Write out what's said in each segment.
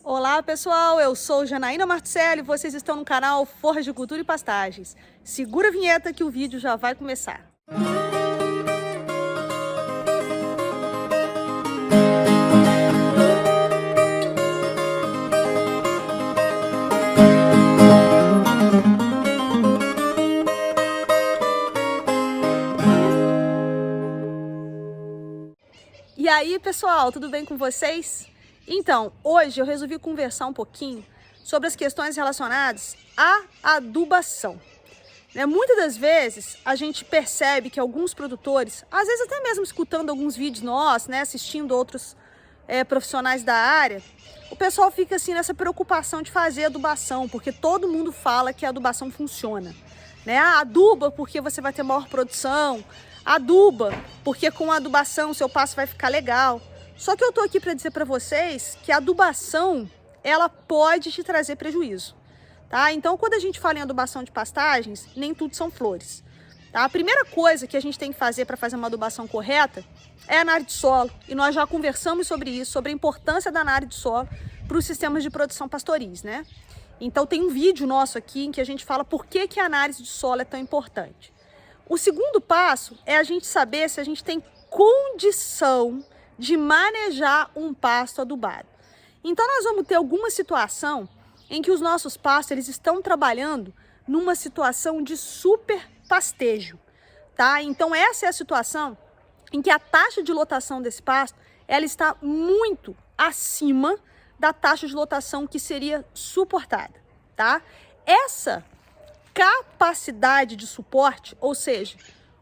Olá pessoal, eu sou Janaína Marticelli e vocês estão no canal Forragicultura e Pastagens. Segura a vinheta que o vídeo já vai começar. E aí pessoal, tudo bem com vocês? Então, hoje eu resolvi conversar um pouquinho sobre as questões relacionadas à adubação. Muitas das vezes a gente percebe que alguns produtores, às vezes até mesmo escutando alguns vídeos nossos, assistindo outros profissionais da área, o pessoal fica assim nessa preocupação de fazer adubação, porque todo mundo fala que a adubação funciona. Aduba porque você vai ter maior produção, aduba porque com a adubação o seu pasto vai ficar legal. Só que eu tô aqui para dizer para vocês que a adubação, ela pode te trazer prejuízo, tá? Então, quando a gente fala em adubação de pastagens, nem tudo são flores, tá? A primeira coisa que a gente tem que fazer para fazer uma adubação correta é a análise de solo, e nós já conversamos sobre isso, sobre a importância da análise de solo para os sistemas de produção pastoris, né? Então, tem um vídeo nosso aqui em que a gente fala por que a análise de solo é tão importante. O segundo passo é a gente saber se a gente tem condição de manejar um pasto adubado. Então nós vamos ter alguma situação em que os nossos pastos eles estão trabalhando numa situação de super pastejo, tá? Então essa é a situação em que a taxa de lotação desse pasto ela está muito acima da taxa de lotação que seria suportada, tá? Essa capacidade de suporte, ou seja,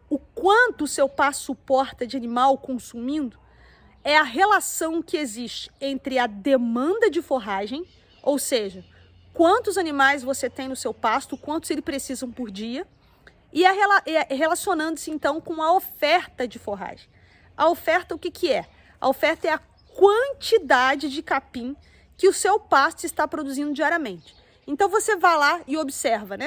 o quanto o seu pasto suporta de animal consumindo, é a relação que existe entre a demanda de forragem, ou seja, quantos animais você tem no seu pasto, quantos eles precisam por dia, e relacionando-se então com a oferta de forragem. A oferta o que é? A oferta é a quantidade de capim que o seu pasto está produzindo diariamente. Então você vai lá e observa,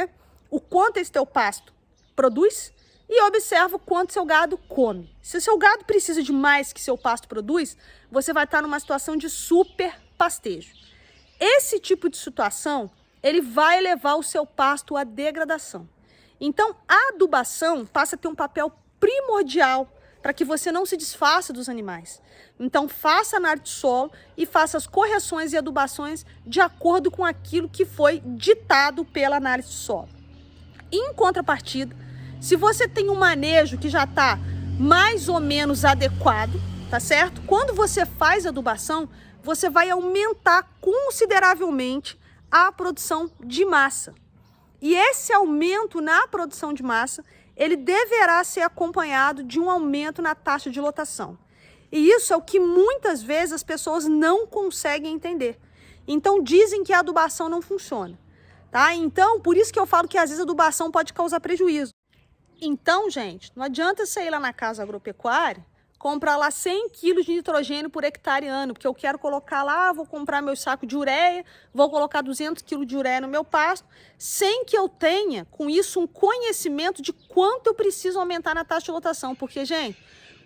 o quanto esse teu pasto produz, e observa o quanto seu gado come. Se o seu gado precisa de mais que seu pasto produz, você vai estar numa situação de super pastejo. Esse tipo de situação, ele vai levar o seu pasto à degradação. Então, a adubação passa a ter um papel primordial para que você não se desfaça dos animais. Então, faça a análise de solo e faça as correções e adubações de acordo com aquilo que foi ditado pela análise de solo. Em contrapartida, se você tem um manejo que já está mais ou menos adequado, tá certo? Quando você faz adubação, você vai aumentar consideravelmente a produção de massa. E esse aumento na produção de massa, ele deverá ser acompanhado de um aumento na taxa de lotação. E isso é o que muitas vezes as pessoas não conseguem entender. Então dizem que a adubação não funciona, tá? Então, por isso que eu falo que às vezes a adubação pode causar prejuízo. Então, gente, não adianta você ir lá na casa agropecuária, comprar lá 100 quilos de nitrogênio por hectare ano, porque eu quero colocar lá, vou comprar meu saco de ureia, vou colocar 200 quilos de ureia no meu pasto, sem que eu tenha, com isso, um conhecimento de quanto eu preciso aumentar na taxa de lotação. Porque, gente,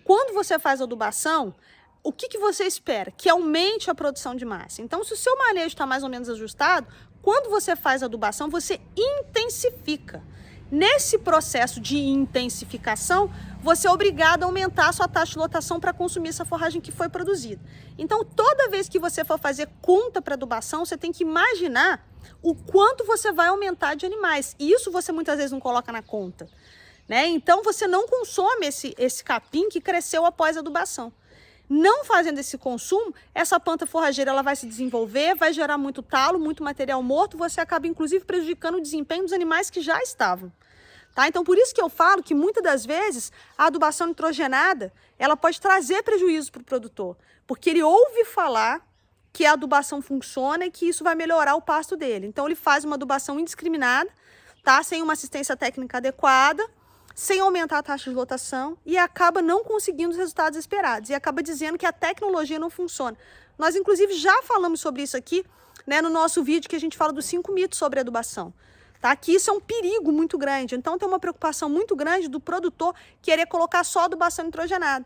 quando você faz adubação, o que você espera? Que aumente a produção de massa. Então, se o seu manejo está mais ou menos ajustado, quando você faz adubação, você intensifica. Nesse processo de intensificação, você é obrigado a aumentar a sua taxa de lotação para consumir essa forragem que foi produzida. Então, toda vez que você for fazer conta para adubação, você tem que imaginar o quanto você vai aumentar de animais. E isso você muitas vezes não coloca na conta, Então, você não consome esse capim que cresceu após a adubação. Não fazendo esse consumo, essa planta forrageira ela vai se desenvolver, vai gerar muito talo, muito material morto, você acaba inclusive prejudicando o desempenho dos animais que já estavam. Tá? Então, por isso que eu falo que muitas das vezes a adubação nitrogenada ela pode trazer prejuízo para o produtor, porque ele ouve falar que a adubação funciona e que isso vai melhorar o pasto dele. Então, ele faz uma adubação indiscriminada, tá? Sem uma assistência técnica adequada, sem aumentar a taxa de lotação e acaba não conseguindo os resultados esperados e acaba dizendo que a tecnologia não funciona. Nós, inclusive, já falamos sobre isso aqui, no nosso vídeo que a gente fala dos 5 mitos sobre adubação. Tá? Que isso é um perigo muito grande. Então, tem uma preocupação muito grande do produtor querer colocar só adubação nitrogenada.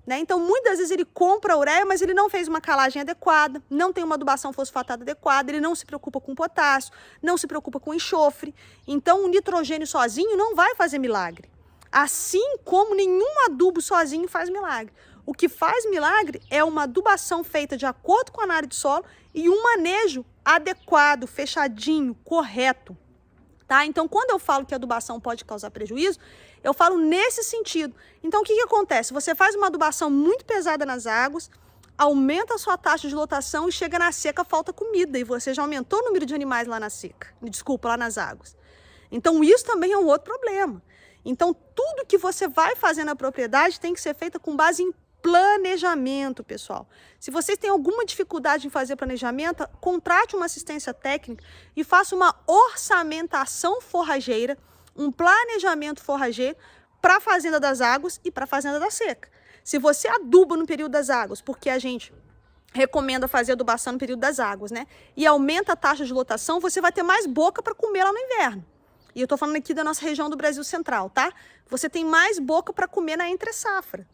né? Então, muitas vezes ele compra a ureia, mas ele não fez uma calagem adequada, não tem uma adubação fosfatada adequada, ele não se preocupa com potássio, não se preocupa com enxofre. Então, o nitrogênio sozinho não vai fazer milagre. Assim como nenhum adubo sozinho faz milagre. O que faz milagre é uma adubação feita de acordo com a análise de solo e um manejo adequado, fechadinho, correto. Tá? Então, quando eu falo que a adubação pode causar prejuízo, eu falo nesse sentido. Então, o que acontece? Você faz uma adubação muito pesada nas águas, aumenta a sua taxa de lotação e chega na seca, falta comida. E você já aumentou o número de animais lá na seca. Desculpa, lá nas águas. Então, isso também é um outro problema. Então, tudo que você vai fazer na propriedade tem que ser feito com base em planejamento, pessoal. Se vocês têm alguma dificuldade em fazer planejamento, contrate uma assistência técnica e faça uma orçamentação forrageira, um planejamento forrageiro para a fazenda das águas e para a fazenda da seca. Se você aduba no período das águas, porque a gente recomenda fazer adubação no período das águas, né? E aumenta a taxa de lotação, você vai ter mais boca para comer lá no inverno. E eu estou falando aqui da nossa região do Brasil Central, tá? Você tem mais boca para comer na entre-safra.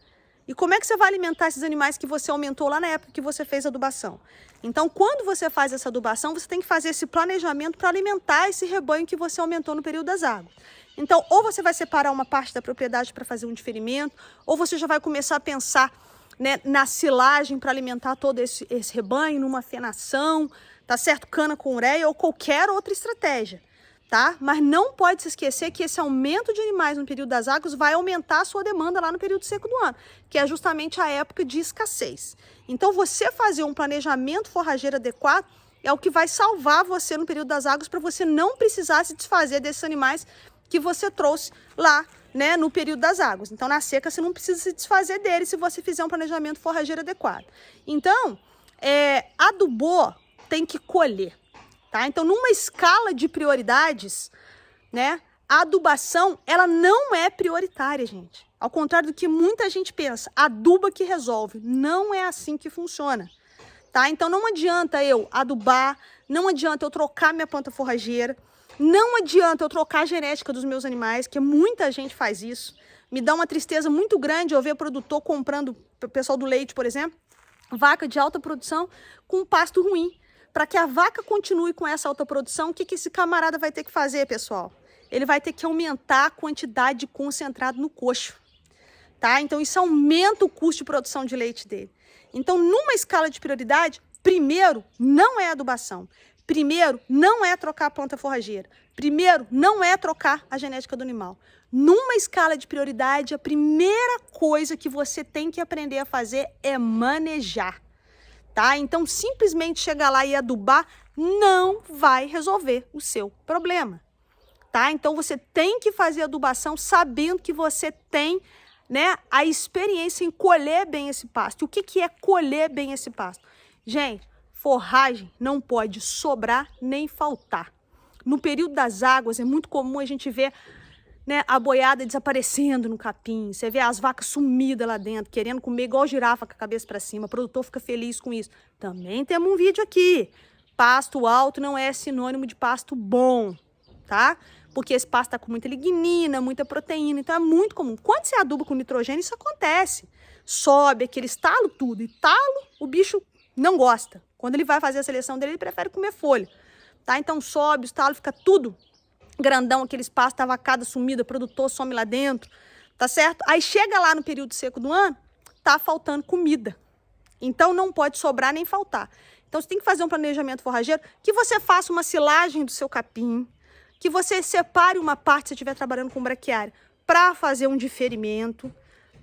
E como é que você vai alimentar esses animais que você aumentou lá na época que você fez a adubação? Então, quando você faz essa adubação, você tem que fazer esse planejamento para alimentar esse rebanho que você aumentou no período das águas. Então, ou você vai separar uma parte da propriedade para fazer um diferimento, ou você já vai começar a pensar, né, na silagem para alimentar todo esse rebanho, numa fenação, tá certo? Cana com ureia ou qualquer outra estratégia. Tá? Mas não pode se esquecer que esse aumento de animais no período das águas vai aumentar a sua demanda lá no período seco do ano, que é justamente a época de escassez. Então, você fazer um planejamento forrageiro adequado é o que vai salvar você no período das águas para você não precisar se desfazer desses animais que você trouxe lá, né, no período das águas. Então, na seca, você não precisa se desfazer deles se você fizer um planejamento forrageiro adequado. Então, adubou, tem que colher. Tá? Então, numa escala de prioridades, né, a adubação, ela não é prioritária, gente. Ao contrário do que muita gente pensa, aduba que resolve. Não é assim que funciona. Tá? Então, não adianta eu adubar, não adianta eu trocar minha planta forrageira, não adianta eu trocar a genética dos meus animais, que muita gente faz isso. Me dá uma tristeza muito grande eu ver produtor comprando, o pessoal do leite, por exemplo, vaca de alta produção com pasto ruim. Para que a vaca continue com essa alta produção, o que esse camarada vai ter que fazer, pessoal? Ele vai ter que aumentar a quantidade de concentrado no coxo, tá? Então, isso aumenta o custo de produção de leite dele. Então, numa escala de prioridade, primeiro, não é adubação. Primeiro, não é trocar a planta forrageira. Primeiro, não é trocar a genética do animal. Numa escala de prioridade, a primeira coisa que você tem que aprender a fazer é manejar. Tá? Então, simplesmente chegar lá e adubar não vai resolver o seu problema. Tá? Então, você tem que fazer adubação sabendo que você tem, né, a experiência em colher bem esse pasto. E o que é colher bem esse pasto? Gente, forragem não pode sobrar nem faltar. No período das águas, é muito comum a gente ver, né, a boiada desaparecendo no capim, você vê as vacas sumidas lá dentro, querendo comer igual girafa com a cabeça para cima, o produtor fica feliz com isso. Também temos um vídeo aqui, pasto alto não é sinônimo de pasto bom, tá? Porque esse pasto está com muita lignina, muita proteína, então é muito comum. Quando você aduba com nitrogênio, isso acontece. Sobe aquele estalo tudo, e talo o bicho não gosta. Quando ele vai fazer a seleção dele, ele prefere comer folha, tá? Então sobe, o estalo fica tudo grandão, aquele espaço, tá vacada sumida, produtor some lá dentro, tá certo? Aí chega lá no período seco do ano, tá faltando comida. Então não pode sobrar nem faltar. Então você tem que fazer um planejamento forrageiro, que você faça uma silagem do seu capim, que você separe uma parte, se estiver trabalhando com braquiária, para fazer um diferimento,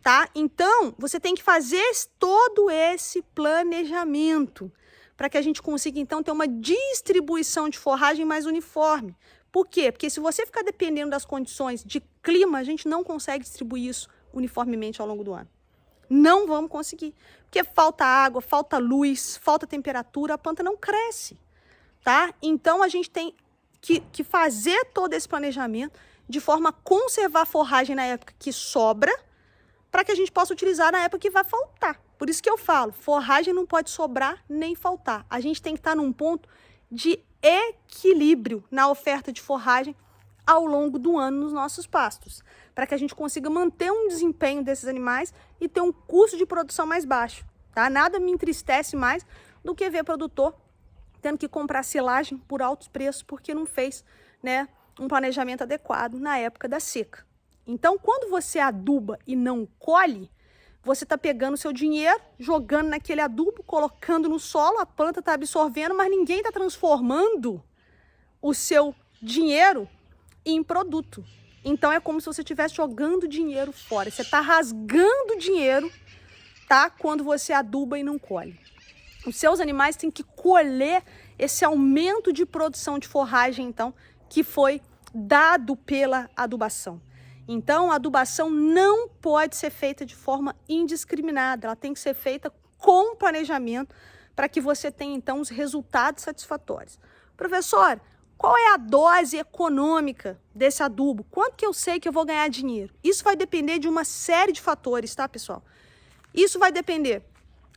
tá? Então você tem que fazer todo esse planejamento, para que a gente consiga então ter uma distribuição de forragem mais uniforme. Por quê? Porque se você ficar dependendo das condições de clima, a gente não consegue distribuir isso uniformemente ao longo do ano. Não vamos conseguir. Porque falta água, falta luz, falta temperatura, a planta não cresce, tá? Então, a gente tem que fazer todo esse planejamento de forma a conservar a forragem na época que sobra, para que a gente possa utilizar na época que vai faltar. Por isso que eu falo, forragem não pode sobrar nem faltar. A gente tem que estar num ponto de equilíbrio na oferta de forragem ao longo do ano nos nossos pastos, para que a gente consiga manter um desempenho desses animais e ter um custo de produção mais baixo, tá? Nada me entristece mais do que ver produtor tendo que comprar silagem por altos preços porque não fez, né, um planejamento adequado na época da seca. Então, quando você aduba e não colhe, você está pegando o seu dinheiro, jogando naquele adubo, colocando no solo, a planta está absorvendo, mas ninguém está transformando o seu dinheiro em produto. Então, é como se você estivesse jogando dinheiro fora. Você está rasgando dinheiro, tá? Quando você aduba e não colhe. Os seus animais têm que colher esse aumento de produção de forragem, então, que foi dado pela adubação. Então, a adubação não pode ser feita de forma indiscriminada, ela tem que ser feita com planejamento para que você tenha, então, os resultados satisfatórios. Professor, qual é a dose econômica desse adubo? Quanto que eu sei que eu vou ganhar dinheiro? Isso vai depender de uma série de fatores, tá, pessoal? Isso vai depender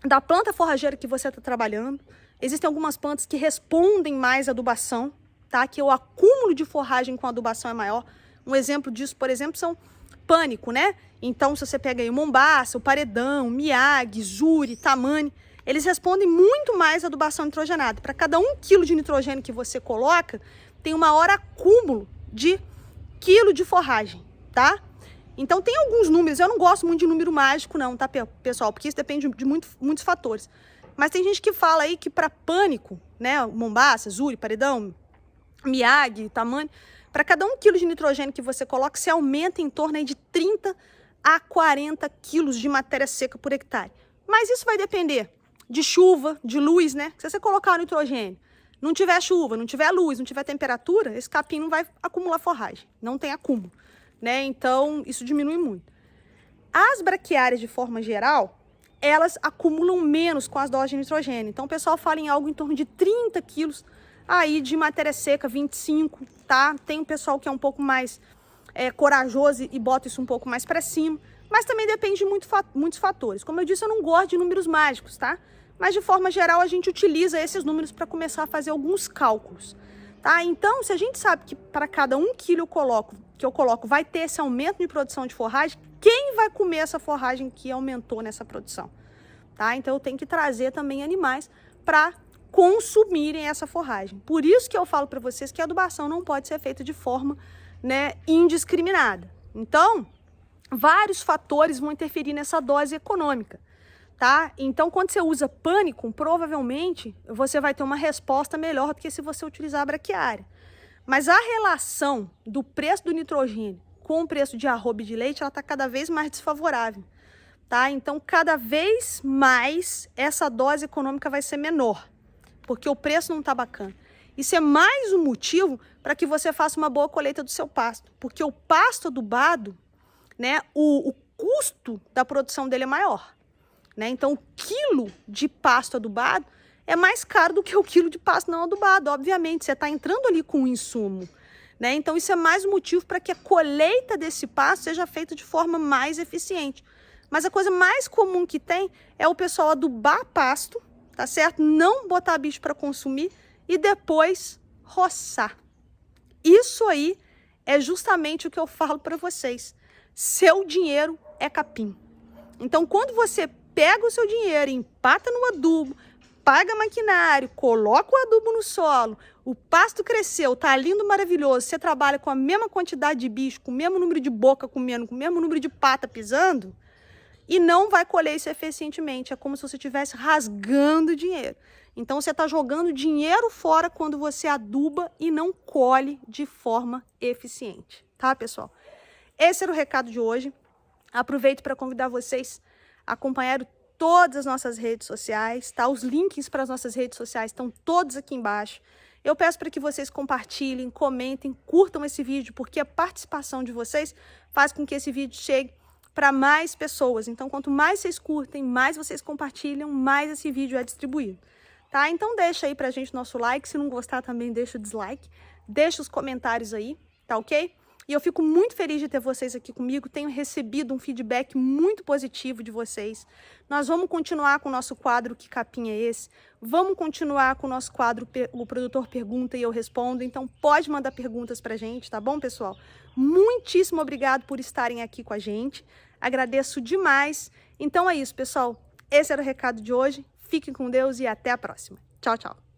da planta forrageira que você está trabalhando. Existem algumas plantas que respondem mais à adubação, tá? Que o acúmulo de forragem com adubação é maior. Um exemplo disso, por exemplo, são pânico, né? Então, se você pega aí o mombaça, o paredão, o miyagi, zuri, tamani, eles respondem muito mais à adubação nitrogenada. Para cada 1 quilo de nitrogênio que você coloca, tem um maior acúmulo de quilo de forragem, tá? Então, tem alguns números, eu não gosto muito de número mágico não, tá, pessoal? Porque isso depende de muitos fatores. Mas tem gente que fala aí que para pânico, né, mombaça, zuri, paredão, miyagi, tamani, para cada 1 quilo de nitrogênio que você coloca, você aumenta em torno aí de 30 a 40 quilos de matéria seca por hectare. Mas isso vai depender de chuva, de luz, né? Se você colocar o nitrogênio, não tiver chuva, não tiver luz, não tiver temperatura, esse capim não vai acumular forragem, não tem acúmulo, né? Então, isso diminui muito. As braquiárias, de forma geral, elas acumulam menos com as doses de nitrogênio. Então, o pessoal fala em algo em torno de 30 quilos aí de matéria seca, 25, tá? Tem um pessoal que é um pouco mais corajoso e bota isso um pouco mais para cima, mas também depende de muitos fatores. Como eu disse, eu não gosto de números mágicos, tá? Mas, de forma geral, a gente utiliza esses números para começar a fazer alguns cálculos, tá? Então, se a gente sabe que para cada 1 quilo que eu coloco vai ter esse aumento de produção de forragem, quem vai comer essa forragem que aumentou nessa produção? Tá? Então, eu tenho que trazer também animais para consumirem essa forragem. Por isso que eu falo para vocês que a adubação não pode ser feita de forma, né, indiscriminada. Então, vários fatores vão interferir nessa dose econômica, tá? Então, quando você usa pânico, provavelmente você vai ter uma resposta melhor do que se você utilizar a braquiária. Mas a relação do preço do nitrogênio com o preço de arroba e de leite, ela está cada vez mais desfavorável, tá? Então, cada vez mais essa dose econômica vai ser menor, porque o preço não está bacana. Isso é mais um motivo para que você faça uma boa colheita do seu pasto, porque o pasto adubado, né, o custo da produção dele é maior, né? Então, o quilo de pasto adubado é mais caro do que o quilo de pasto não adubado. Obviamente, você está entrando ali com o insumo, né? Então, isso é mais um motivo para que a colheita desse pasto seja feita de forma mais eficiente. Mas a coisa mais comum que tem é o pessoal adubar pasto, tá certo? Não botar bicho para consumir e depois roçar. Isso aí é justamente o que eu falo para vocês. Seu dinheiro é capim. Então, quando você pega o seu dinheiro, empata no adubo, paga maquinário, coloca o adubo no solo, o pasto cresceu, tá lindo, maravilhoso, você trabalha com a mesma quantidade de bicho, com o mesmo número de boca comendo, com o mesmo número de pata pisando, e não vai colher isso eficientemente. É como se você estivesse rasgando dinheiro. Então, você está jogando dinheiro fora quando você aduba e não colhe de forma eficiente, tá, pessoal? Esse era o recado de hoje. Aproveito para convidar vocês a acompanhar todas as nossas redes sociais, tá? Os links para as nossas redes sociais estão todos aqui embaixo. Eu peço para que vocês compartilhem, comentem, curtam esse vídeo, porque a participação de vocês faz com que esse vídeo chegue para mais pessoas. Então, quanto mais vocês curtem, mais vocês compartilham, mais esse vídeo é distribuído, tá? Então, deixa aí pra gente o nosso like. Se não gostar, também deixa o dislike. Deixa os comentários aí, tá ok? E eu fico muito feliz de ter vocês aqui comigo, tenho recebido um feedback muito positivo de vocês. Nós vamos continuar com o nosso quadro Que Capim é Esse? Vamos continuar com o nosso quadro O Produtor Pergunta e Eu Respondo, então pode mandar perguntas pra gente, tá bom, pessoal? Muitíssimo obrigado por estarem aqui com a gente, agradeço demais. Então é isso, pessoal, esse era o recado de hoje, fiquem com Deus e até a próxima. Tchau, tchau.